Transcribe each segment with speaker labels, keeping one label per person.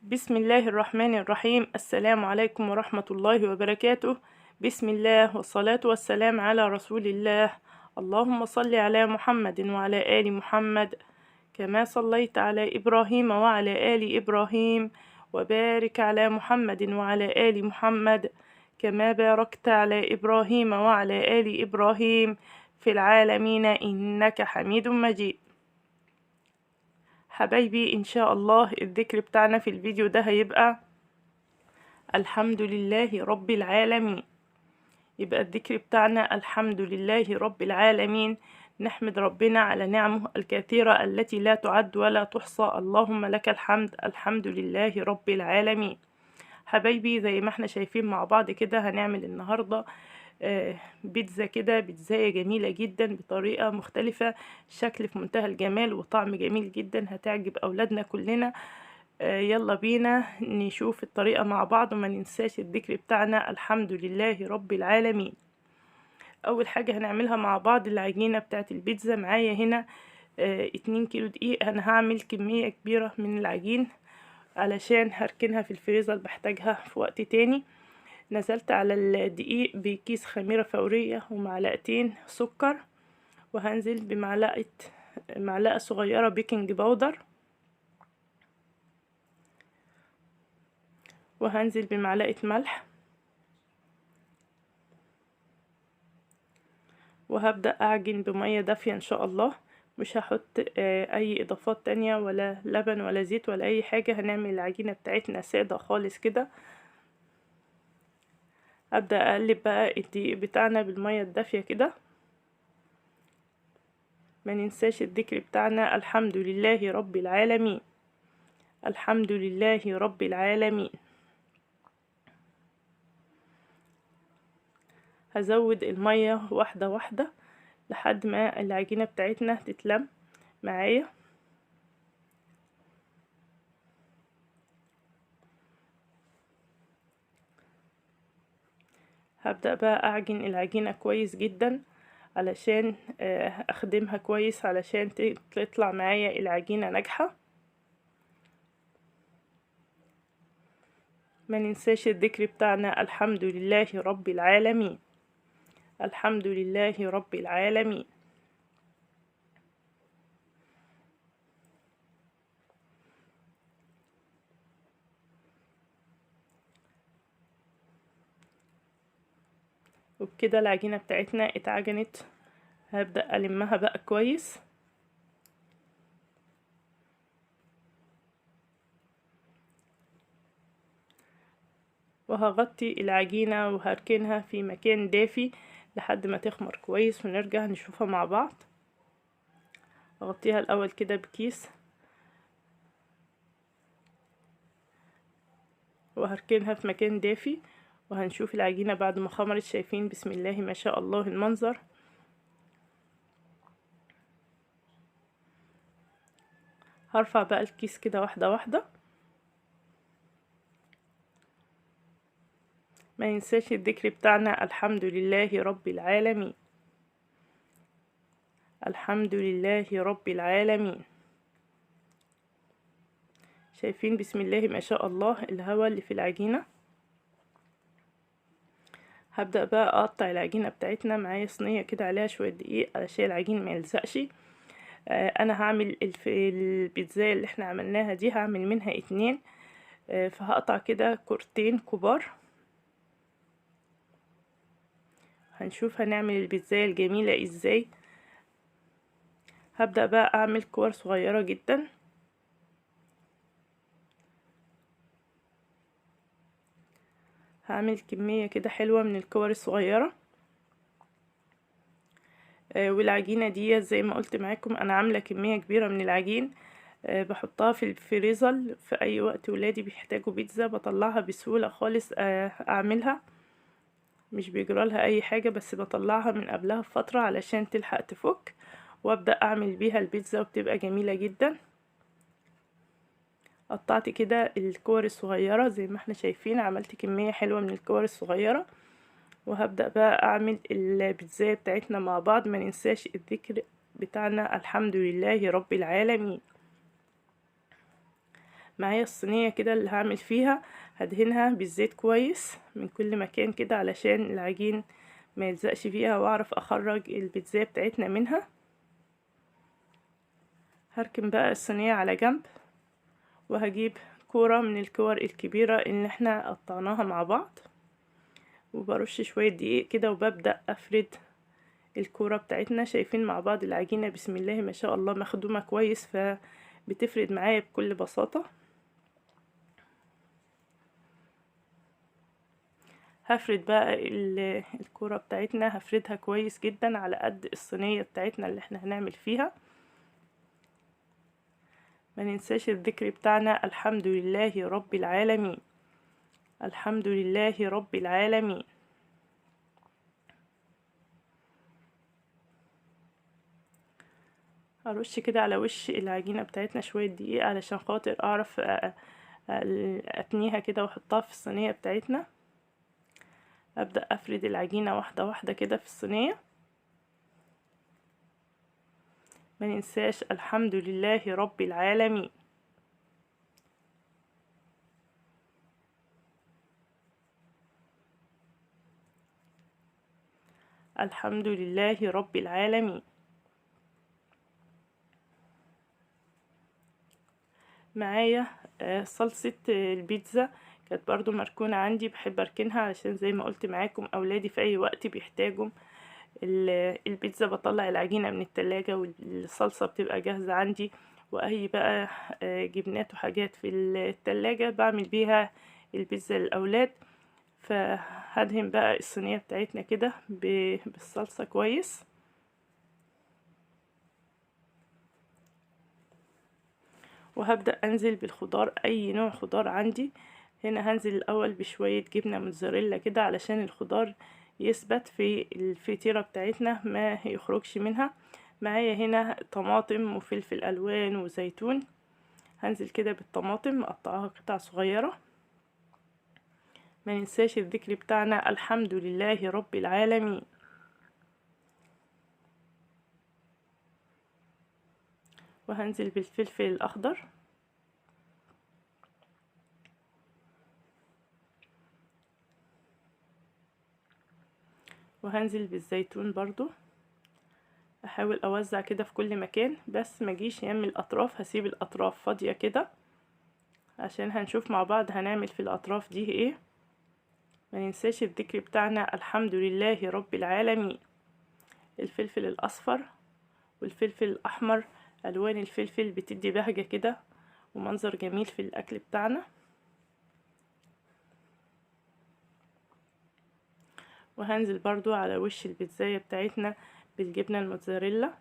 Speaker 1: بسم الله الرحمن الرحيم. السلام عليكم ورحمة الله وبركاته. بسم الله والصلاة والسلام على رسول الله. اللهم صل على محمد وعلى آل محمد كما صليت على إبراهيم وعلى آل إبراهيم، وبارك على محمد وعلى آل محمد كما باركت على إبراهيم وعلى آل إبراهيم في العالمين إنك حميد مجيد. حبايبي إن شاء الله الذكر بتاعنا في الفيديو ده هيبقى الحمد لله رب العالمين. يبقى الذكر بتاعنا الحمد لله رب العالمين، نحمد ربنا على نعمه الكثيرة التي لا تعد ولا تحصى. اللهم لك الحمد، الحمد لله رب العالمين. حبايبي زي ما احنا شايفين مع بعض كده هنعمل النهاردة بيتزا كده، بيتزاية جميلة جدا بطريقة مختلفة، شكل في منتهى الجمال وطعم جميل جدا، هتعجب أولادنا كلنا. يلا بينا نشوف الطريقة مع بعض، وما ننساش الذكر بتاعنا الحمد لله رب العالمين. أول حاجة هنعملها مع بعض العجينة بتاعت البيتزا. معايا هنا 2 كيلو دقيق. أنا هعمل كمية كبيرة من العجين علشان هركنها في الفريزر، بحتاجها في وقت تاني. نزلت على الدقيق بكيس خميرة فورية ومعلقتين سكر، وهنزل معلقة صغيرة بيكنج باودر، وهنزل بمعلقة ملح، وهبدأ أعجن بمية دافية إن شاء الله. مش هحط أي إضافات تانية ولا لبن ولا زيت ولا أي حاجة. هنعمل العجينة بتاعتنا سادة خالص كده. أبدأ أقلب بقى الدقيق بتاعنا بالمية الدافية كده. ما ننساش الذكر بتاعنا الحمد لله رب العالمين، الحمد لله رب العالمين. هزود المية واحدة واحدة لحد ما العجينة بتاعتنا تتلم معايا. هبدأ بقى أعجن العجينة كويس جدا علشان أخدمها كويس، علشان تطلع معايا العجينة ناجحة. ما ننساش الذكر بتاعنا الحمد لله رب العالمين، الحمد لله رب العالمين. وبكده العجينة بتاعتنا اتعجنت. هبدأ ألمها بقى كويس، وهغطي العجينة وهركنها في مكان دافي لحد ما تخمر كويس، ونرجع نشوفها مع بعض. اغطيها الاول كده بكيس، وهركنها في مكان دافي، وهنشوف العجينة بعد ما خمرت. شايفين بسم الله ما شاء الله المنظر. هرفع بقى الكيس كده واحدة واحدة. ما ينساش الذكر بتاعنا الحمد لله رب العالمين، الحمد لله رب العالمين. شايفين بسم الله ما شاء الله الهواء اللي في العجينة. هبدأ بقى اقطع العجينة بتاعتنا. معايا صينية كده عليها شوية دقيق علشان العجين ما يلزقش. انا هعمل البيتزا اللي احنا عملناها دي، هعمل منها 2. فهقطع كده كورتين كبار. هنشوف هنعمل البيتزا الجميلة ازاي. هبدأ بقى اعمل كور صغيرة جدا. هعمل كمية كده حلوة من الكور الصغيرة. والعجينة دي زي ما قلت معاكم انا عاملة كمية كبيرة من العجين. بحطها في الفريزر في اي وقت ولادي بيحتاجوا بيتزا، بطلعها بسهولة خالص. اعملها مش بيجرالها اي حاجة، بس بطلعها من قبلها بفترة علشان تلحق تفك، وابدأ اعمل بيها البيتزا وبتبقى جميلة جدا. قطعت كده الكور الصغيرة زي ما احنا شايفين، عملت كمية حلوة من الكور الصغيرة. وهبدأ بقى اعمل البيتزا بتاعتنا مع بعض. ما ننساش الذكر بتاعنا الحمد لله رب العالمين. معايا الصينية كده اللي هعمل فيها، هدهنها بالزيت كويس من كل مكان كده علشان العجين ما يلزقش فيها واعرف اخرج البيتزا بتاعتنا منها. هركن بقى الصينية على جنب، وهجيب كورة من الكور الكبيرة اللي احنا قطعناها مع بعض، وبرش شوية دقيق كده وببدأ افرد الكورة بتاعتنا. شايفين مع بعض العجينة بسم الله ما شاء الله مخدومة كويس، فبتفرد معايا بكل بساطة. هفرد بقى الكورة بتاعتنا، هفردها كويس جدا على قد الصينية بتاعتنا اللي احنا هنعمل فيها. ما ننساش الذكر بتاعنا الحمد لله رب العالمين، الحمد لله رب العالمين. هرش كده على وش العجينة بتاعتنا شوية دقيق علشان خاطر اعرف اتنيها كده واحطها في الصينية بتاعتنا. ابدأ افرد العجينة واحدة واحدة كده في الصينية. ما ننساش الحمد لله رب العالمين. الحمد لله رب العالمين. معايا صلصة البيتزا كانت برضو مركونة عندي، بحب اركنها علشان زي ما قلت معاكم اولادي في اي وقت بيحتاجوا البيتزا. بطلع العجينة من التلاجة والصلصة بتبقى جاهزة عندي، واي بقى جبنات وحاجات في التلاجة بعمل بيها البيتزا للاولاد. فهدهن بقى الصينية بتاعتنا كده بالصلصة كويس. وهبدأ انزل بالخضار، اي نوع خضار عندي. هنا هنزل الاول بشوية جبنة موتزاريلا كده علشان الخضار يثبت في الفطيرة بتاعتنا ما يخرجش منها. معايا هنا طماطم وفلفل الوان وزيتون، هنزل كده بالطماطم مقطعها قطع صغيرة. ما ننساش الذكر بتاعنا الحمد لله رب العالمين. وهنزل بالفلفل الاخضر، وهنزل بالزيتون برضو. احاول اوزع كده في كل مكان بس ما جيش يم الاطراف، هسيب الاطراف فاضية كده عشان هنشوف مع بعض هنعمل في الاطراف دي ايه. ما ننساش الذكر بتاعنا الحمد لله رب العالمين. الفلفل الاصفر والفلفل الاحمر، الوان الفلفل بتدي بهجة كده ومنظر جميل في الاكل بتاعنا. وهنزل برضو على وش البيتزاية بتاعتنا بالجبنة الموتزاريلا.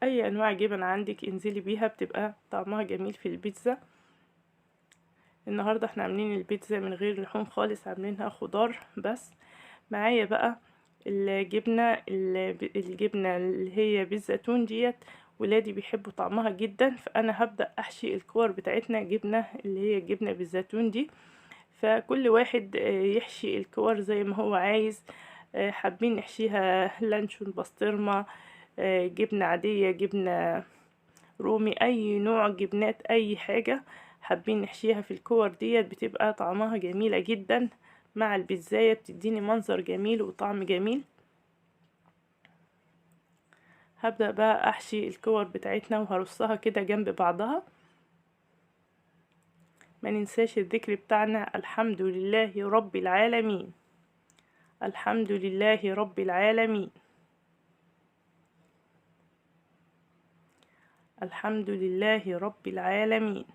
Speaker 1: اي انواع جبن عندك انزلي بيها، بتبقى طعمها جميل في البيتزا. النهاردة احنا عاملين البيتزا من غير لحوم خالص، عاملينها خضار بس. معايا بقى الجبنة اللي هي بالزيتون ديت، ولادي بيحبوا طعمها جدا، فانا هبدأ احشي الكور بتاعتنا جبنة اللي هي الجبنة بالزيتون دي. فكل واحد يحشي الكور زي ما هو عايز. حابين نحشيها لانشون، بسطرمة، جبنة عادية، جبنة رومي، اي نوع جبنات، اي حاجة حابين نحشيها في الكور ديت بتبقى طعمها جميلة جدا مع البيتزاية، بتديني منظر جميل وطعم جميل. هبدأ بقى احشي الكور بتاعتنا وهرصها كده جنب بعضها. ما ننساش الذكر بتاعنا الحمد لله رب العالمين، الحمد لله رب العالمين، الحمد لله رب العالمين.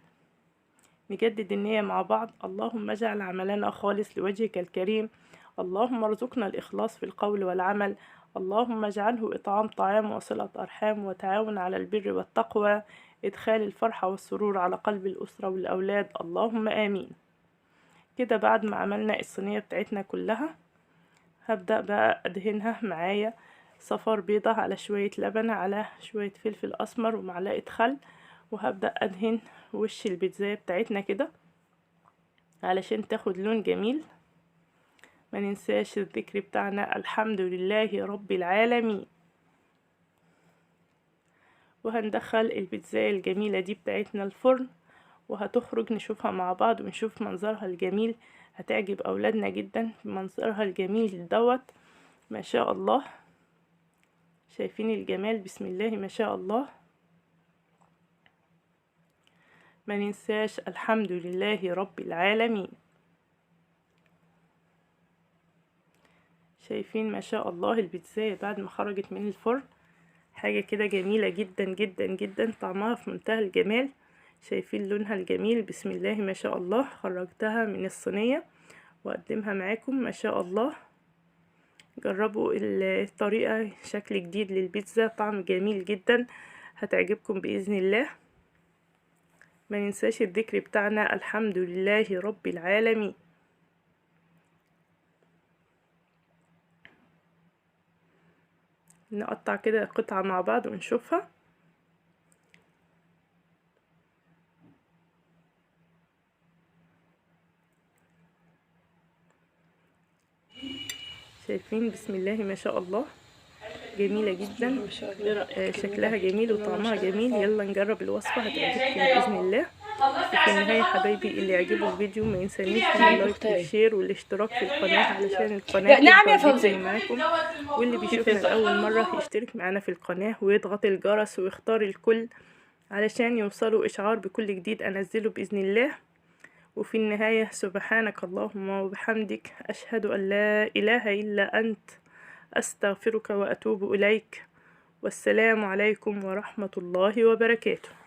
Speaker 1: نجدد النية مع بعض. اللهم اجعل عملنا خالص لوجهك الكريم، اللهم ارزقنا الإخلاص في القول والعمل، اللهم اجعله إطعام طعام وصلة أرحام وتعاون على البر والتقوى، إدخال الفرحة والسرور على قلب الأسرة والأولاد، اللهم آمين. كده بعد ما عملنا الصينية بتاعتنا كلها، هبدأ بقى أدهنها. معايا صفار بيضة على شوية لبن على شوية فلفل أسمر ومعلقة خل، وهبدأ أدهن وش البيتزا بتاعتنا كده علشان تاخد لون جميل. ما ننساش الذكر بتاعنا الحمد لله رب العالمين. وهندخل البيتزاية الجميلة دي بتاعتنا الفرن، وهتخرج نشوفها مع بعض ونشوف منظرها الجميل. هتعجب اولادنا جدا بمنظرها الجميل دوت. ما شاء الله، شايفين الجمال؟ بسم الله ما شاء الله. ما ننساش الحمد لله رب العالمين. شايفين ما شاء الله البيتزاية بعد ما خرجت من الفرن؟ حاجة كده جميلة جدا جدا جدا، طعمها في منتهى الجمال. شايفين لونها الجميل؟ بسم الله ما شاء الله. خرجتها من الصينية وأقدمها معاكم. ما شاء الله، جربوا الطريقة، شكل جديد للبيتزا، طعم جميل جدا، هتعجبكم بإذن الله. ما ننساش الذكر بتاعنا الحمد لله رب العالمين. نقطع كده قطعة مع بعض ونشوفها. شايفين؟ بسم الله ما شاء الله، جميلة جدا، شكلها جميل وطعمها جميل. يلا نجرب الوصفة، هتعجبكم بإذن الله. وفي النهاية حبايبي، اللي يعجبه الفيديو ما ينسانيش اللايك والشير والاشتراك في القناة علشان القناة
Speaker 2: نعم يا
Speaker 1: تفضل
Speaker 2: فوزي
Speaker 1: معاكم. واللي بيشوفنا لأول مرة يشترك معنا في القناة ويضغط الجرس ويختار الكل علشان يوصلوا إشعار بكل جديد أنزله بإذن الله. وفي النهاية، سبحانك اللهم وبحمدك، أشهد أن لا إله إلا أنت، أستغفرك وأتوب إليك. والسلام عليكم ورحمة الله وبركاته.